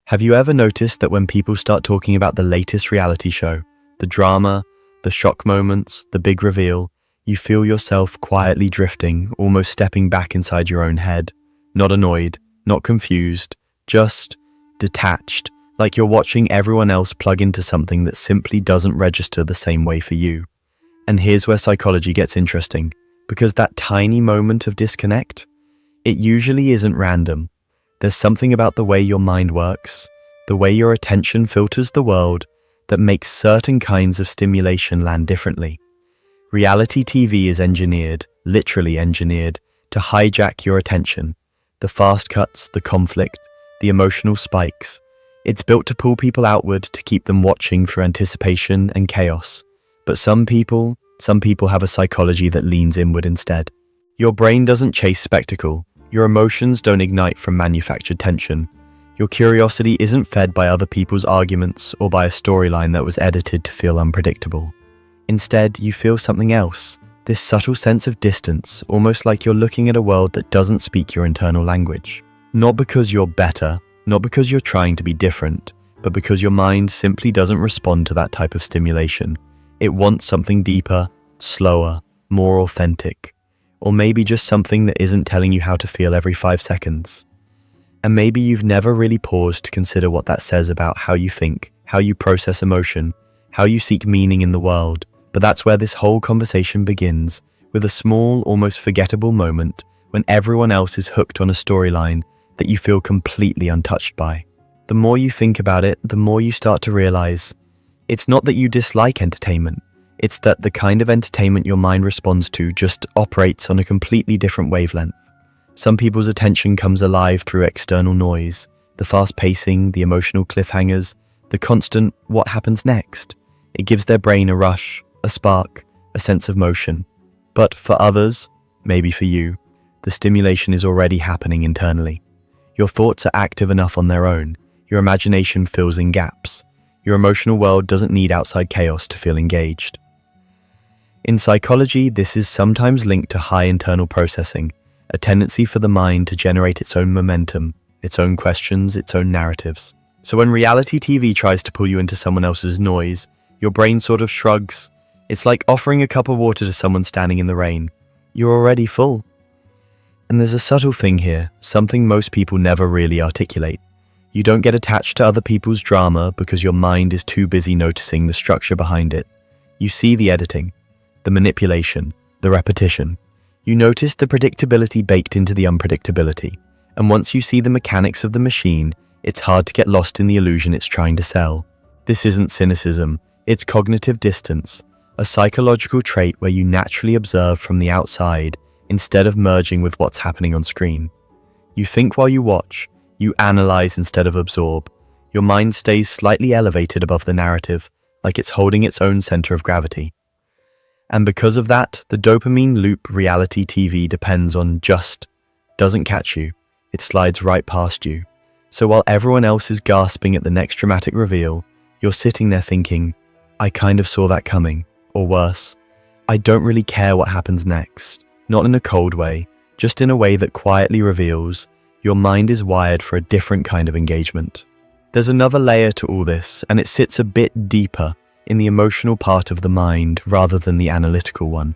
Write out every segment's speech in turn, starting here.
Have you ever noticed that when people start talking about the latest reality show, the drama, the shock moments, the big reveal, you feel yourself quietly drifting, almost stepping back inside your own head? Not annoyed, not confused, just detached, like you're watching everyone else plug into something that simply doesn't register the same way for you. And here's where psychology gets interesting, because that tiny moment of disconnect, it usually isn't random. There's something about the way your mind works, the way your attention filters the world, that makes certain kinds of stimulation land differently. Reality TV is engineered, literally engineered, to hijack your attention. The fast cuts, the conflict, the emotional spikes. It's built to pull people outward, to keep them watching through anticipation and chaos. But some people have a psychology that leans inward instead. Your brain doesn't chase spectacle. Your emotions don't ignite from manufactured tension. Your curiosity isn't fed by other people's arguments or by a storyline that was edited to feel unpredictable. Instead, you feel something else, this subtle sense of distance, almost like you're looking at a world that doesn't speak your internal language. Not because you're better, not because you're trying to be different, but because your mind simply doesn't respond to that type of stimulation. It wants something deeper, slower, more authentic. Or maybe just something that isn't telling you how to feel every 5 seconds. And maybe you've never really paused to consider what that says about how you think, how you process emotion, how you seek meaning in the world. But that's where this whole conversation begins, with a small, almost forgettable moment when everyone else is hooked on a storyline that you feel completely untouched by. The more you think about it, the more you start to realize it's not that you dislike entertainment. It's that the kind of entertainment your mind responds to just operates on a completely different wavelength. Some people's attention comes alive through external noise, the fast pacing, the emotional cliffhangers, the constant what happens next. It gives their brain a rush, a spark, a sense of motion. But for others, maybe for you, the stimulation is already happening internally. Your thoughts are active enough on their own. Your imagination fills in gaps. Your emotional world doesn't need outside chaos to feel engaged. In psychology, this is sometimes linked to high internal processing, a tendency for the mind to generate its own momentum, its own questions, its own narratives. So when reality TV tries to pull you into someone else's noise, your brain sort of shrugs. It's like offering a cup of water to someone standing in the rain. You're already full. And there's a subtle thing here, something most people never really articulate. You don't get attached to other people's drama because your mind is too busy noticing the structure behind it. You see the editing, the manipulation, the repetition. You notice the predictability baked into the unpredictability. And once you see the mechanics of the machine, it's hard to get lost in the illusion it's trying to sell. This isn't cynicism, it's cognitive distance, a psychological trait where you naturally observe from the outside instead of merging with what's happening on screen. You think while you watch, you analyze instead of absorb. Your mind stays slightly elevated above the narrative, like it's holding its own center of gravity. And because of that, the dopamine loop reality TV depends on doesn't catch you. It slides right past you. So while everyone else is gasping at the next dramatic reveal, you're sitting there thinking, I kind of saw that coming. Or worse, I don't really care what happens next. Not in a cold way, just in a way that quietly reveals your mind is wired for a different kind of engagement. There's another layer to all this, and it sits a bit deeper in the emotional part of the mind rather than the analytical one.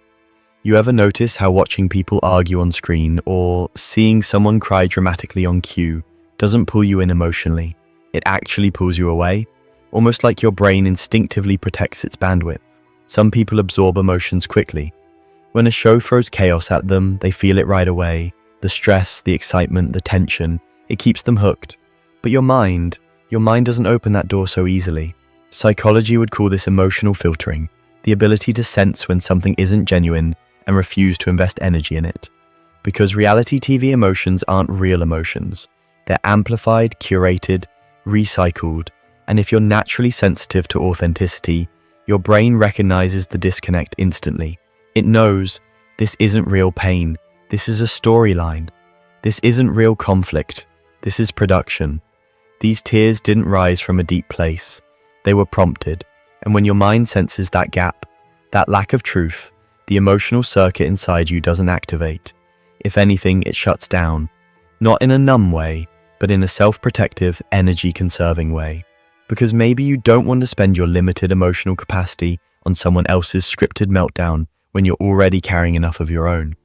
You ever notice how watching people argue on screen or seeing someone cry dramatically on cue doesn't pull you in emotionally? It actually pulls you away, almost like your brain instinctively protects its bandwidth. Some people absorb emotions quickly. When a show throws chaos at them, they feel it right away. The stress, the excitement, the tension, it keeps them hooked. But your mind doesn't open that door so easily. Psychology would call this emotional filtering, the ability to sense when something isn't genuine and refuse to invest energy in it. Because reality TV emotions aren't real emotions. They're amplified, curated, recycled, and if you're naturally sensitive to authenticity, your brain recognizes the disconnect instantly. It knows this isn't real pain, this is a storyline. This isn't real conflict, this is production. These tears didn't rise from a deep place. They were prompted, and when your mind senses that gap, that lack of truth, the emotional circuit inside you doesn't activate. If anything, it shuts down. Not in a numb way, but in a self-protective, energy-conserving way. Because maybe you don't want to spend your limited emotional capacity on someone else's scripted meltdown when you're already carrying enough of your own.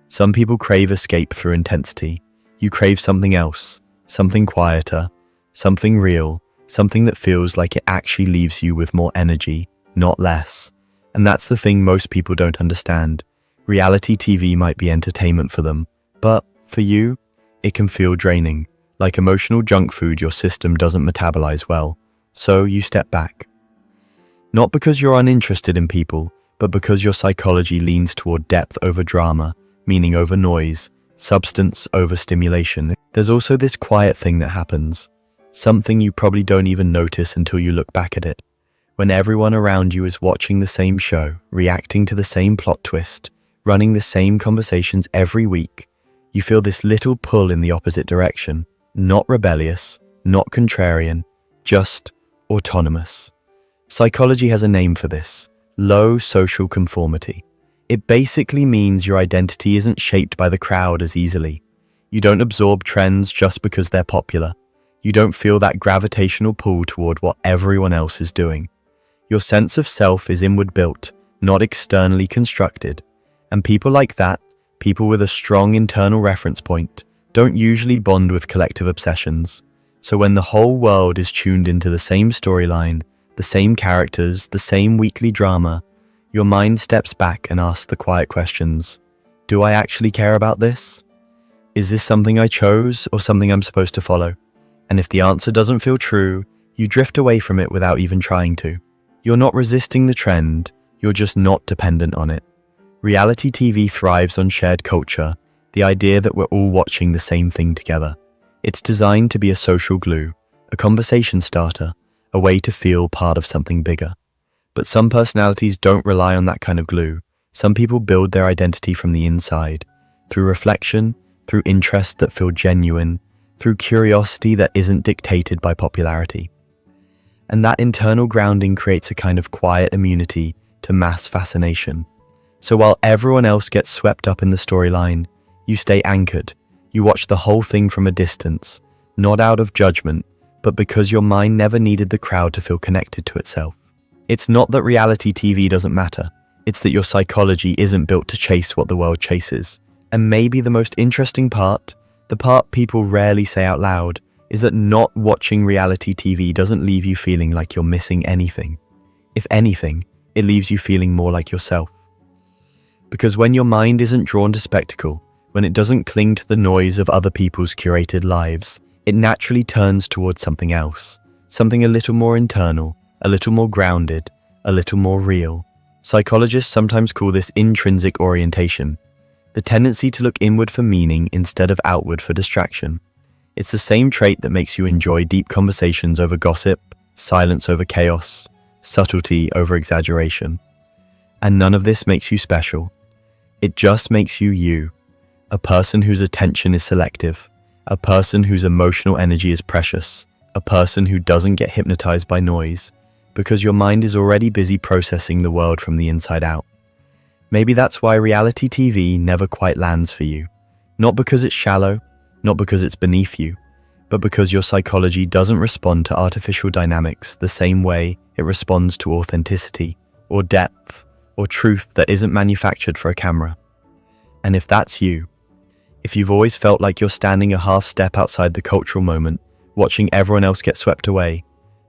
Some people crave escape through intensity. You crave something else, something quieter, something real, something that feels like it actually leaves you with more energy, not less. And that's the thing most people don't understand. Reality TV might be entertainment for them, but for you, it can feel draining, like emotional junk food your system doesn't metabolize well. So you step back. Not because you're uninterested in people, but because your psychology leans toward depth over drama, meaning over noise, substance over stimulation. There's also this quiet thing that happens, something you probably don't even notice until you look back at it. When everyone around you is watching the same show, reacting to the same plot twist, running the same conversations every week, you feel this little pull in the opposite direction. Not rebellious, not contrarian, just autonomous. Psychology has a name for this: low social conformity. It basically means your identity isn't shaped by the crowd as easily. You don't absorb trends just because they're popular. You don't feel that gravitational pull toward what everyone else is doing. Your sense of self is inward built, not externally constructed. And people like that, people with a strong internal reference point, don't usually bond with collective obsessions. So when the whole world is tuned into the same storyline, the same characters, the same weekly drama, your mind steps back and asks the quiet questions. Do I actually care about this? Is this something I chose or something I'm supposed to follow? And if the answer doesn't feel true, you drift away from it without even trying to. You're not resisting the trend, you're just not dependent on it. Reality TV thrives on shared culture, the idea that we're all watching the same thing together. It's designed to be a social glue, a conversation starter, a way to feel part of something bigger. But some personalities don't rely on that kind of glue. Some people build their identity from the inside, through reflection, through interests that feel genuine, through curiosity that isn't dictated by popularity. And that internal grounding creates a kind of quiet immunity to mass fascination. So while everyone else gets swept up in the storyline, you stay anchored. You watch the whole thing from a distance, not out of judgment, but because your mind never needed the crowd to feel connected to itself. It's not that reality TV doesn't matter. It's that your psychology isn't built to chase what the world chases. And maybe the most interesting part, the part people rarely say out loud, is that not watching reality TV doesn't leave you feeling like you're missing anything. If anything, it leaves you feeling more like yourself. Because when your mind isn't drawn to spectacle, when it doesn't cling to the noise of other people's curated lives, it naturally turns towards something else, something a little more internal, a little more grounded, a little more real. Psychologists sometimes call this intrinsic orientation, the tendency to look inward for meaning instead of outward for distraction. It's the same trait that makes you enjoy deep conversations over gossip, silence over chaos, subtlety over exaggeration. And none of this makes you special. It just makes you you, a person whose attention is selective, a person whose emotional energy is precious, a person who doesn't get hypnotized by noise, because your mind is already busy processing the world from the inside out. Maybe that's why reality TV never quite lands for you. Not because it's shallow, not because it's beneath you, but because your psychology doesn't respond to artificial dynamics the same way it responds to authenticity, or depth, or truth that isn't manufactured for a camera. And if that's you, if you've always felt like you're standing a half step outside the cultural moment, watching everyone else get swept away,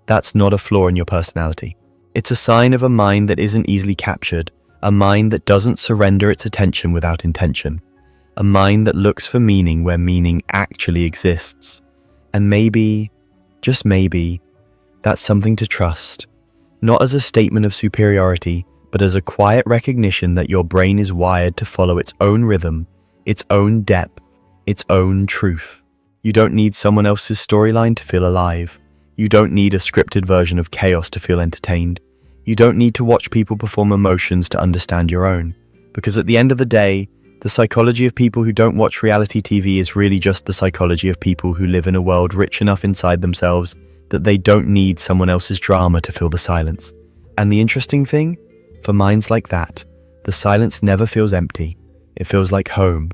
that's not a flaw in your personality. It's a sign of a mind that isn't easily captured, a mind that doesn't surrender its attention without intention, a mind that looks for meaning where meaning actually exists. And maybe, just maybe, that's something to trust, not as a statement of superiority, but as a quiet recognition that your brain is wired to follow its own rhythm, its own depth, its own truth. You don't need someone else's storyline to feel alive. You don't need a scripted version of chaos to feel entertained. You don't need to watch people perform emotions to understand your own. Because at the end of the day, the psychology of people who don't watch reality TV is really just the psychology of people who live in a world rich enough inside themselves that they don't need someone else's drama to fill the silence. And the interesting thing, for minds like that, the silence never feels empty. It feels like home.